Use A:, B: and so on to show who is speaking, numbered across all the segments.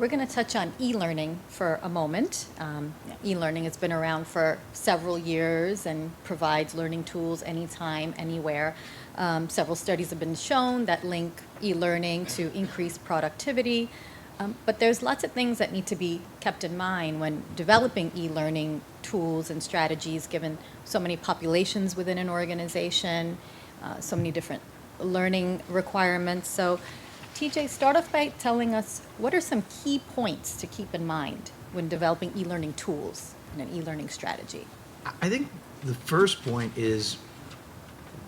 A: We're going to touch on e-learning for a moment. E-learning has been around for several years and provides learning tools anytime, anywhere. Several studies have been shown that link e-learning to increased productivity. But there's lots of things that need to be kept in mind when developing e-learning tools and strategies, given so many populations within an organization, so many different learning requirements. So TJ, start off by telling us what are some key points to keep in mind when developing e-learning tools and an e-learning strategy?
B: I think the first point is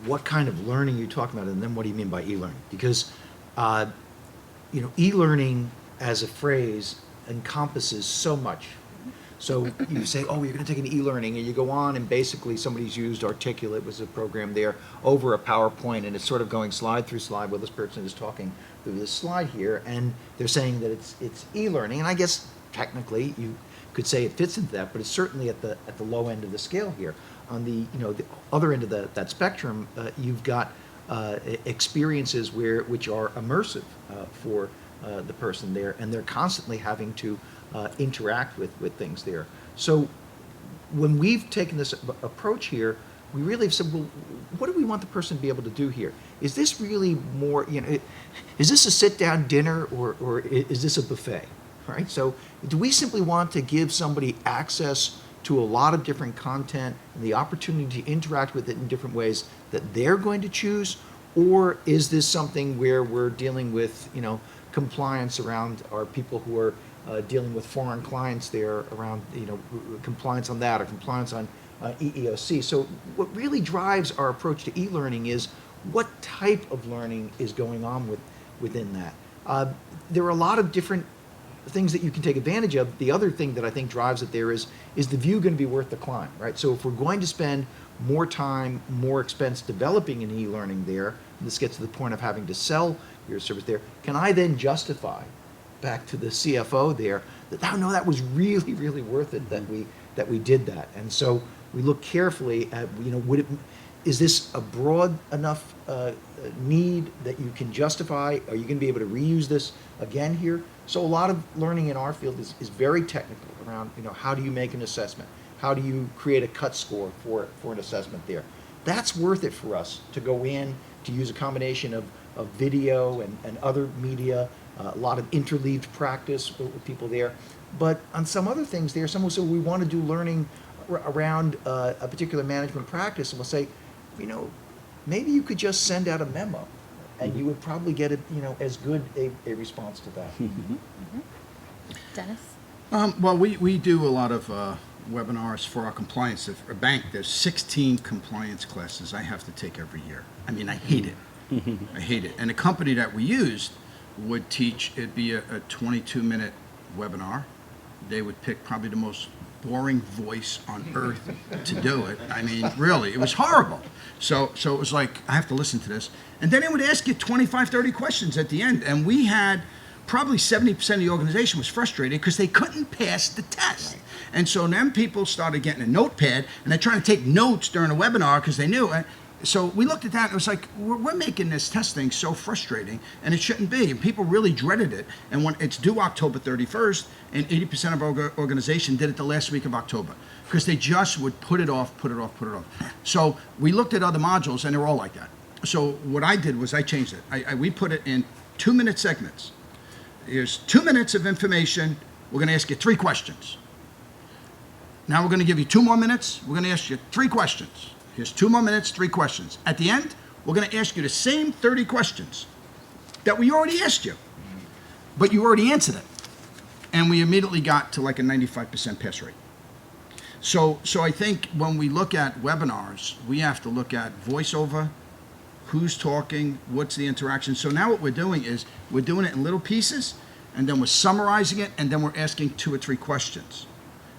B: what kind of learning you're talking about, and then what do you mean by e-learning? Because, e-learning as a phrase encompasses so much. So you say, oh, you're going to take an e-learning, and you go on, and basically somebody's used Articulate, was a program there, over a PowerPoint, and it's sort of going slide through slide while this person is talking through this slide here, and they're saying that it's e-learning, and I guess technically you could say it fits into that, but it's certainly at the low end of the scale here. On the the other end of that spectrum, you've got experiences which are immersive for the person there, and they're constantly having to interact with things there. So when we've taken this approach here, we really have said, well, what do we want the person to be able to do here? Is this really more, is this a sit-down dinner or is this a buffet, right? So do we simply want to give somebody access to a lot of different content and the opportunity to interact with it in different ways that they're going to choose? Or is this something where we're dealing with, compliance around our people who are dealing with foreign clients there around, compliance on that or compliance on EEOC. So what really drives our approach to e-learning is what type of learning is going on within that. There are a lot of different things that you can take advantage of. The other thing that I think drives it there is the view going to be worth the climb, right? So if we're going to spend more time, more expense developing an e-learning there, and this gets to the point of having to sell your service there, can I then justify back to the CFO there that, oh, no, that was really, really worth it that we did that. And so we look carefully at, is this a broad enough need that you can justify? Are you going to be able to reuse this again here? So a lot of learning in our field is very technical around, how do you make an assessment? How do you create a cut score for an assessment there? That's worth it for us to go in, to use a combination of video and other media, a lot of interleaved practice with people there. But on some other things there, some will say we want to do learning around a particular management practice, and we'll say, maybe you could just send out a memo, and you would probably get as good a response to that.
A: Dennis?
C: Well, we do a lot of webinars for our compliance. If a bank, there's 16 compliance classes I have to take every year. I mean, I hate it. I hate it. And the company that we used would teach, it'd be a 22-minute webinar. They would pick probably the most boring voice on earth to do it. I mean, really, it was horrible. So it was like, I have to listen to this. And then they would ask you 25, 30 questions at the end. And we had probably 70% of the organization was frustrated because they couldn't pass the test. And so then people started getting a notepad, and they're trying to take notes during a webinar because they knew it. So we looked at that, and it was like, we're making this testing so frustrating, and it shouldn't be. And people really dreaded it. And when it's due October 31st, and 80% of our organization did it the last week of October, because they just would put it off. So we looked at other modules, and they were all like that. So what I did was I changed it. We put it in 2-minute segments. Here's 2 minutes of information. We're going to ask you 3 questions. Now we're going to give you 2 more minutes. We're going to ask you 3 questions. Here's 2 more minutes, 3 questions. At the end, we're going to ask you the same 30 questions that we already asked you, but you already answered it. And we immediately got to like a 95% pass rate. So I think when we look at webinars, we have to look at voiceover, who's talking, what's the interaction. So now what we're doing is we're doing it in little pieces, and then we're summarizing it, and then we're asking 2 or 3 questions.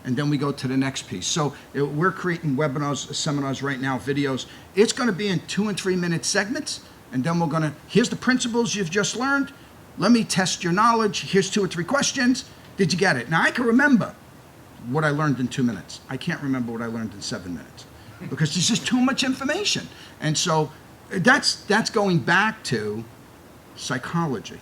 C: And then we go to the next piece. So we're creating webinars, seminars right now, videos. It's going to be in 2 and 3 minute segments. And then we're going to, here's the principles you've just learned. Let me test your knowledge. Here's 2 or 3 questions. Did you get it? Now I can remember what I learned in 2 minutes. I can't remember what I learned in 7 minutes because there's just too much information. And so that's going back to psychology.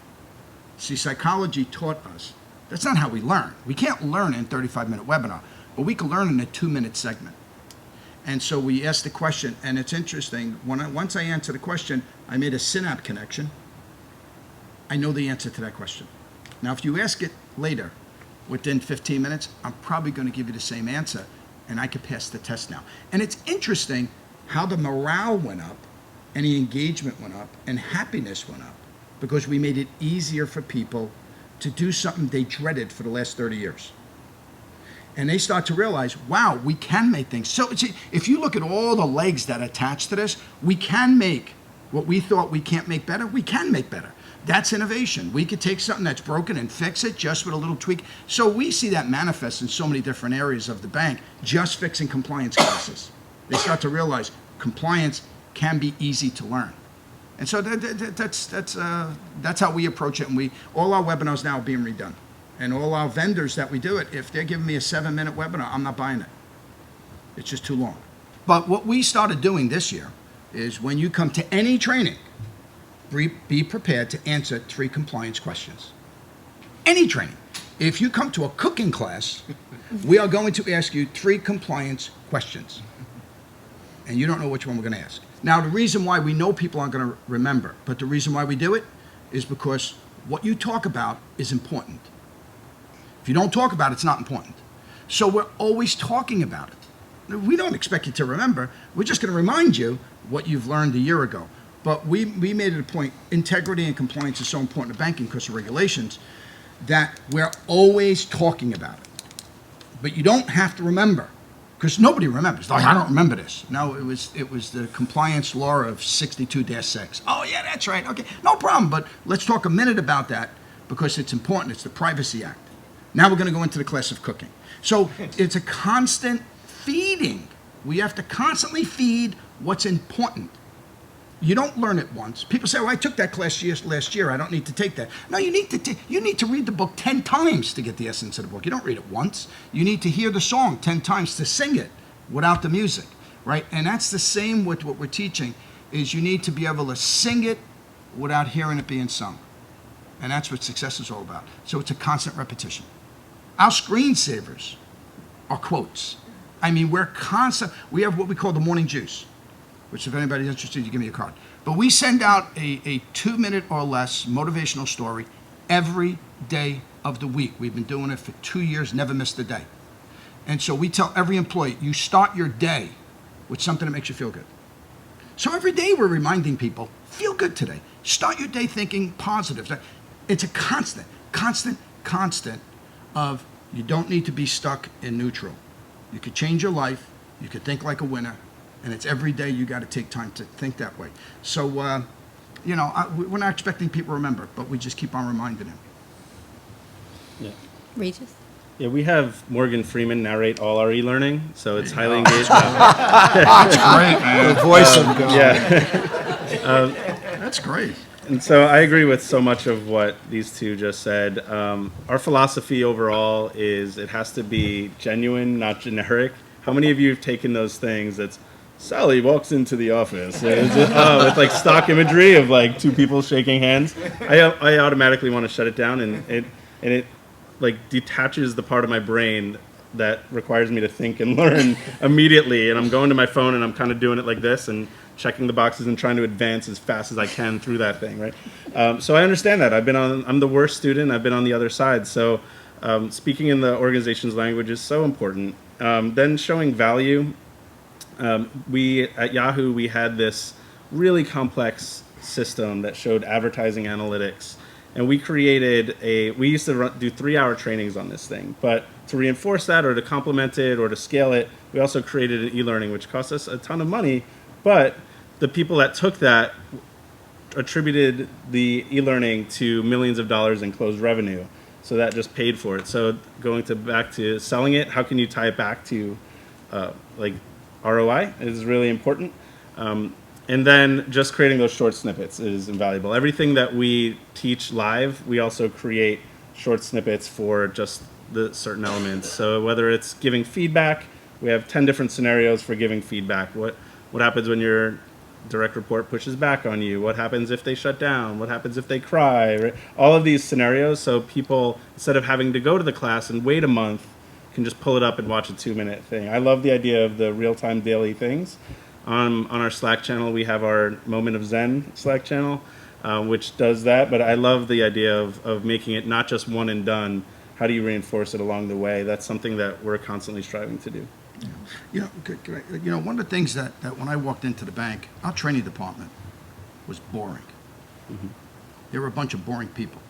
C: See, psychology taught us That's not how we learn. We can't learn in a 35-minute webinar, but we can learn in a 2-minute segment. And so we asked the question, and it's interesting. Once I answer the question, I made a synapse connection. I know the answer to that question. Now, if you ask it later, within 15 minutes, I'm probably going to give you the same answer, and I could pass the test now. And it's interesting how the morale went up, and the engagement went up, and happiness went up, because we made it easier for people to do something they dreaded for the last 30 years. And they start to realize, wow, we can make things. So if you look at all the legs that attach to this, we can make what we thought we can't make better, we can make better. That's innovation. We could take something that's broken and fix it just with a little tweak. So we see that manifest in so many different areas of the bank, just fixing compliance cases. They start to realize compliance can be easy to learn. And so that's how we approach it. And all our webinars now are being redone. And all our vendors that we do it, if they're giving me a 7-minute webinar, I'm not buying it. It's just too long. But what we started doing this year is when you come to any training, be prepared to answer 3 compliance questions. Any training. If you come to a cooking class, we are going to ask you 3 compliance questions. And you don't know which one we're going to ask. Now, the reason why we know people aren't going to remember, but the reason why we do it is because what you talk about is important. If you don't talk about it, it's not important. So we're always talking about it. We don't expect you to remember. We're just going to remind you what you've learned a year ago. But we made it a point, integrity and compliance is so important to banking because of regulations, that we're always talking about it. But you don't have to remember, because nobody remembers. Like, I don't remember this. No, it was the compliance law of 62-6. Oh, yeah, that's right. Okay, no problem. But let's talk a minute about that because it's important. It's the Privacy Act. Now we're going to go into the class of cooking. So it's a constant feeding. We have to constantly feed what's important. You don't learn it once. People say, "Oh, I took that class last year. I don't need to take that." No, you need to read the book 10 times to get the essence of the book. You don't read it once. You need to hear the song 10 times to sing it without the music, right? And that's the same with what we're teaching, is you need to be able to sing it without hearing it being sung. And that's what success is all about. So it's a constant repetition. Our screensavers are quotes. I mean, we have what we call the morning juice, which if anybody's interested, you give me a card. But we send out a 2-minute or less motivational story every day of the week. We've been doing it for 2 years, never missed a day. And so we tell every employee, you start your day with something that makes you feel good. So every day we're reminding people, feel good today. Start your day thinking positive. It's a constant of you don't need to be stuck in neutral. You could change your life. You could think like a winner. And it's every day you got to take time to think that way. So, we're not expecting people to remember, but we just keep on reminding them.
D: Yeah.
A: Regis?
D: Yeah, we have Morgan Freeman narrate all our e-learning, so it's highly engaged.
C: That's great, man.
B: The voice of God.
D: Yeah.
C: That's great.
D: And so I agree with so much of what these two just said. Our philosophy overall is it has to be genuine, not generic. How many of you have taken those things that's Sally walks into the office with like stock imagery of like 2 people shaking hands? I automatically want to shut it down, and it like detaches the part of my brain that requires me to think and learn immediately. And I'm going to my phone and I'm kind of doing it like this and checking the boxes and trying to advance as fast as I can through that thing, right? So I understand that. I'm the worst student. I've been on the other side. So speaking in the organization's language is so important. Then showing value. We at Yahoo, we had this really complex system that showed advertising analytics. And we used to do 3-hour trainings on this thing. But to reinforce that or to complement it or to scale it, we also created an e-learning, which cost us a ton of money. But the people that took that attributed the e-learning to millions of dollars in closed revenue. So that just paid for it. So back to selling it, how can you tie it back to ROI is really important. And then just creating those short snippets is invaluable. Everything that we teach live, we also create short snippets for just the certain elements. So whether it's giving feedback, we have 10 different scenarios for giving feedback. What happens when you're direct report pushes back on you? What happens if they shut down? What happens if they cry? Right? All of these scenarios, so people, instead of having to go to the class and wait a month, can just pull it up and watch a 2-minute thing. I love the idea of the real-time daily things. On our Slack channel, we have our Moment of Zen Slack channel, which does that. But I love the idea of making it not just one and done. How do you reinforce it along the way? That's something that we're constantly striving to do.
C: One of the things that when I walked into the bank, our training department was boring. They were a bunch of boring people.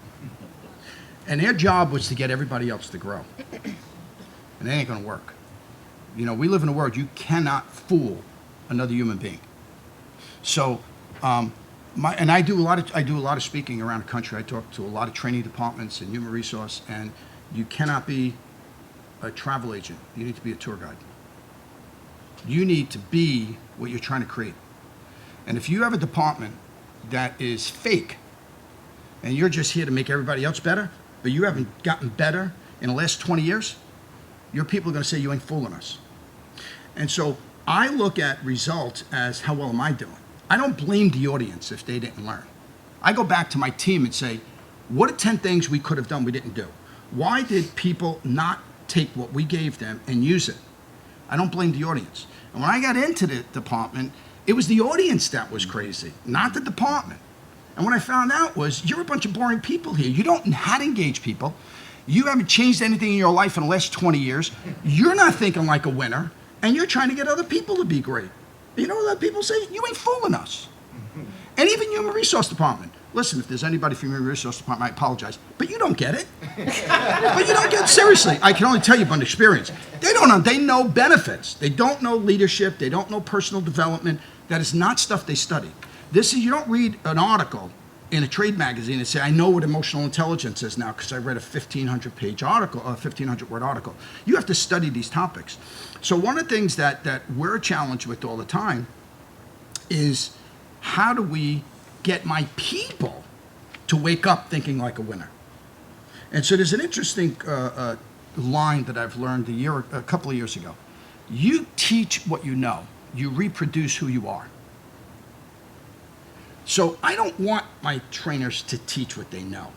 C: And their job was to get everybody else to grow. And it ain't gonna work. We live in a world you cannot fool another human being. So, I do a lot of speaking around the country. I talk to a lot of training departments and human resource, and you cannot be a travel agent. You need to be a tour guide. You need to be what you're trying to create. And if you have a department that is fake, and you're just here to make everybody else better, but you haven't gotten better in the last 20 years, your people are going to say you ain't fooling us. And so I look at results as how well am I doing? I don't blame the audience if they didn't learn. I go back to my team and say, what are 10 things we could have done we didn't do? Why did people not take what we gave them and use it? I don't blame the audience. And when I got into the department, it was the audience that was crazy, not the department. And what I found out was, you're a bunch of boring people here. You don't know how to engage people. You haven't changed anything in your life in the last 20 years. You're not thinking like a winner, and you're trying to get other people to be great. You know what people say? You ain't fooling us. And even human resource department. Listen, if there's anybody from human resource department, I apologize, but you don't get it. But you don't get it. Seriously, I can only tell you by experience. They know benefits. They don't know leadership. They don't know personal development. That is not stuff they study. You don't read an article in a trade magazine and say, I know what emotional intelligence is now because I read a 1,500-page article, a 1,500-word article. You have to study these topics. So one of the things that we're challenged with all the time is, how do we get my people to wake up thinking like a winner? And so there's an interesting line that I've learned a couple of years ago. You teach what you know. You reproduce who you are. So I don't want my trainers to teach what they know.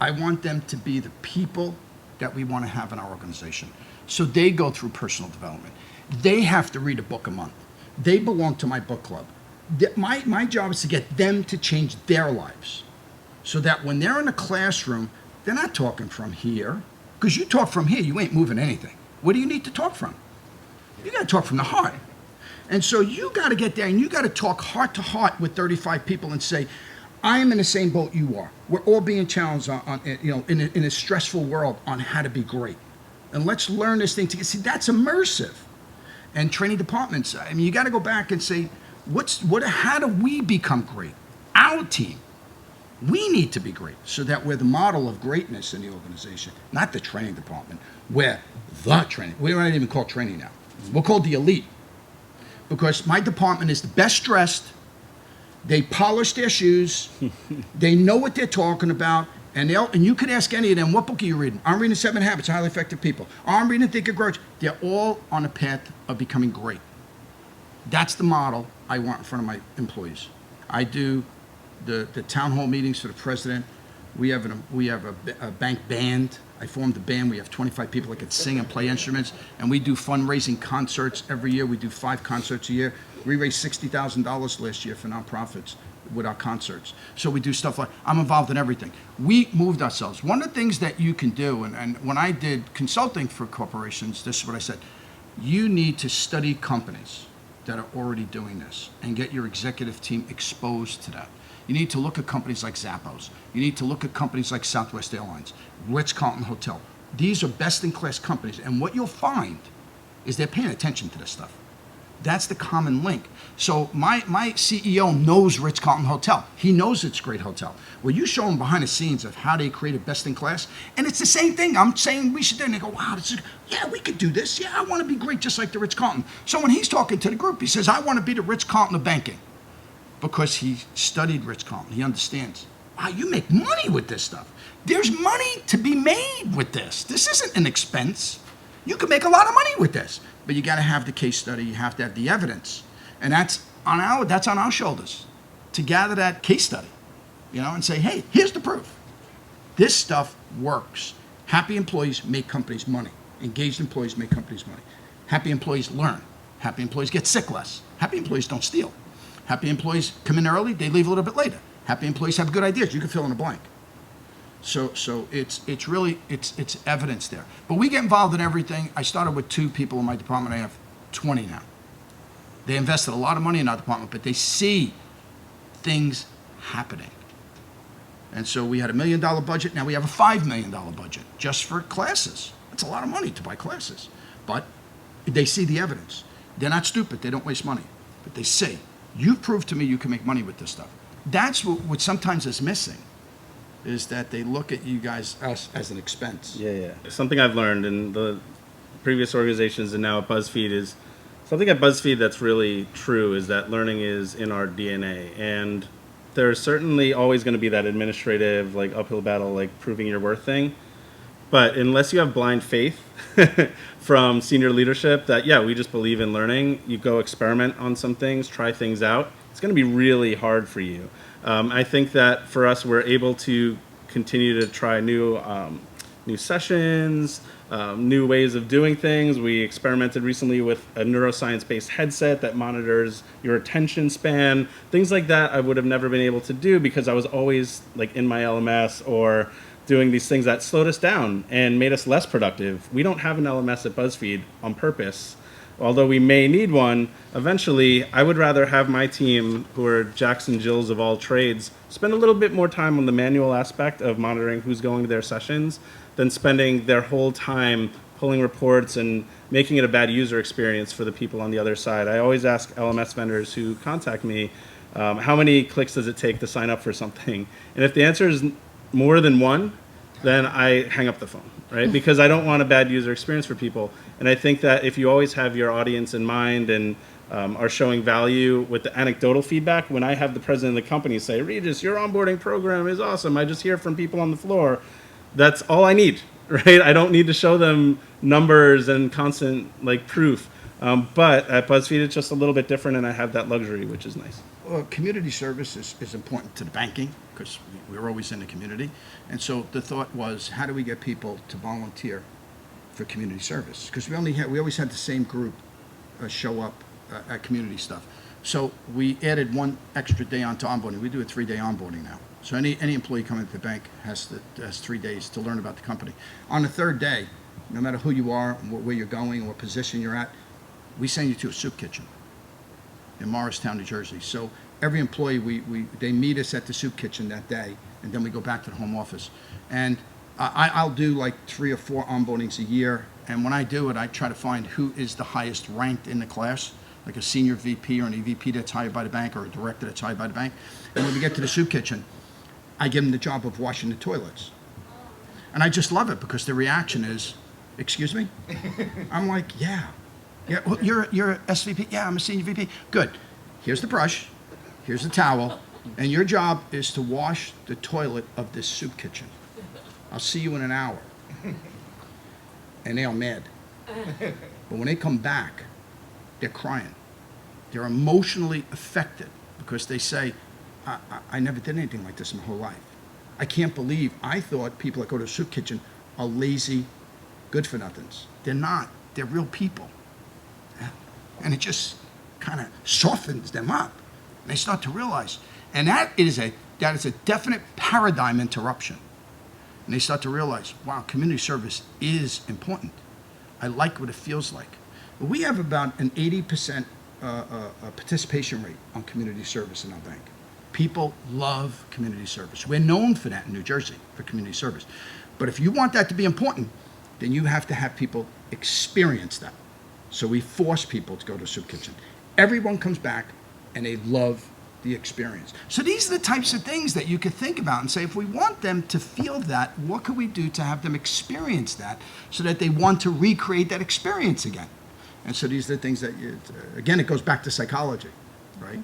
C: I want them to be the people that we want to have in our organization. So they go through personal development. They have to read a book a month. They belong to my book club. My job is to get them to change their lives, so that when they're in a classroom, they're not talking from here. Because you talk from here, you ain't moving anything. What do you need to talk from? You got to talk from the heart. And so you got to get there and you got to talk heart to heart with 35 people and say, I am in the same boat you are. We're all being challenged in a stressful world on how to be great. And let's learn this thing together. See, that's immersive. And training departments, you got to go back and say, how do we become great? Our team. We need to be great so that we're the model of greatness in the organization, not the training department. We're the training. We don't even call training now. We're called the elite. Because my department is the best dressed, they polish their shoes, they know what they're talking about, and you could ask any of them, what book are you reading? I'm reading 7 Habits of Highly Effective People. I'm reading Think and Grow. They're all on a path of becoming great. That's the model I want in front of my employees. I do the town hall meetings for the president. We have a bank band. I formed a band. We have 25 people that can sing and play instruments. And we do fundraising concerts every year. We do 5 concerts a year. We raised $60,000 last year for nonprofits with our concerts. So we do stuff like, I'm involved in everything. We moved ourselves. One of the things that you can do, and when I did consulting for corporations, this is what I said. You need to study companies that are already doing this and get your executive team exposed to that. You need to look at companies like Zappos. You need to look at companies like Southwest Airlines, Ritz-Carlton Hotel. These are best-in-class companies, and what you'll find is they're paying attention to this stuff. That's the common link. So my CEO knows Ritz-Carlton Hotel. He knows it's a great hotel. Well, you show him behind the scenes of how they create a best-in-class, and it's the same thing. I'm saying we should do it, and they go, wow, yeah, we could do this. Yeah, I want to be great just like the Ritz-Carlton. So when he's talking to the group, he says, I want to be the Ritz-Carlton of banking. Because he studied Ritz-Carlton. He understands. Wow, you make money with this stuff. There's money to be made with this. This isn't an expense. You can make a lot of money with this. But you got to have the case study. You have to have the evidence. And that's that's on our shoulders to gather that case study, and say, hey, here's the proof. This stuff works. Happy employees make companies money. Engaged employees make companies money. Happy employees learn. Happy employees get sick less. Happy employees don't steal. Happy employees come in early, they leave a little bit later. Happy employees have good ideas. You can fill in a blank. So it's really evidence there. But we get involved in everything. I started with 2 people in my department. I have 20 now. They invested a lot of money in our department, but they see things happening. And so we had $1 million budget. Now we have a $5 million budget just for classes. That's a lot of money to buy classes. But they see the evidence. They're not stupid. They don't waste money. But they say, you've proved to me you can make money with this stuff. That's what sometimes is missing, is that they look at you guys as an expense.
D: Yeah. Something I've learned in the previous organizations and now at BuzzFeed is something at BuzzFeed that's really true is that learning is in our DNA. And there's certainly always going to be that administrative, like, uphill battle, like, proving your worth thing. But unless you have blind faith from senior leadership that, yeah, we just believe in learning, you go experiment on some things, try things out, it's going to be really hard for you. I think that for us, we're able to continue to try new sessions, new ways of doing things. We experimented recently with a neuroscience-based headset that monitors your attention span. Things like that I would have never been able to do because I was always, like, in my LMS or doing these things that slowed us down and made us less productive. We don't have an LMS at BuzzFeed on purpose. Although we may need one eventually, I would rather have my team, who are Jacks and Jills of all trades, spend a little bit more time on the manual aspect of monitoring who's going to their sessions than spending their whole time pulling reports and making it a bad user experience for the people on the other side. I always ask LMS vendors who contact me, how many clicks does it take to sign up for something? And if the answer is more than one, then I hang up the phone, right? Because I don't want a bad user experience for people. And I think that if you always have your audience in mind and are showing value with the anecdotal feedback, when I have the president of the company say, Regis, your onboarding program is awesome, I just hear from people on the floor, that's all I need, right? I don't need to show them numbers and constant, like, proof. But at BuzzFeed, it's just a little bit different, and I have that luxury, which is nice.
C: Well, community service is important to the banking because we're always in the community. And so the thought was, how do we get people to volunteer for community service? Because we always had the same group show up at community stuff. So we added 1 extra day onto onboarding. We do a 3-day onboarding now. So any employee coming to the bank has 3 days to learn about the company. On the 3rd day, no matter who you are, where you're going, what position you're at, we send you to a soup kitchen in Morristown, New Jersey. So every employee, they meet us at the soup kitchen that day, and then we go back to the home office. And I'll do like 3 or 4 onboardings a year, and when I do it, I try to find who is the highest ranked in the class, like a senior VP or an EVP that's hired by the bank or a director that's hired by the bank. And when we get to the soup kitchen, I give them the job of washing the toilets. And I just love it because the reaction is, excuse me? I'm like, yeah. Yeah, well, you're SVP? Yeah, I'm a senior VP. Good. Here's the brush. Here's the towel. And your job is to wash the toilet of this soup kitchen. I'll see you in an hour. And they are mad. But when they come back, they're crying. They're emotionally affected because they say, I never did anything like this in my whole life. I can't believe I thought people that go to a soup kitchen are lazy, good-for-nothings. They're not. They're real people. And it just kind of softens them up. And they start to realize. And that is a definite paradigm interruption. And they start to realize, wow, community service is important. I like what it feels like. We have about an 80% participation rate on community service in our bank. People love community service. We're known for that in New Jersey, for community service. But if you want that to be important, then you have to have people experience that. So we force people to go to a soup kitchen. Everyone comes back and they love the experience. So these are the types of things that you could think about and say, if we want them to feel that, what could we do to have them experience that so that they want to recreate that experience again? And so these are the things that, again, it goes back to psychology, right?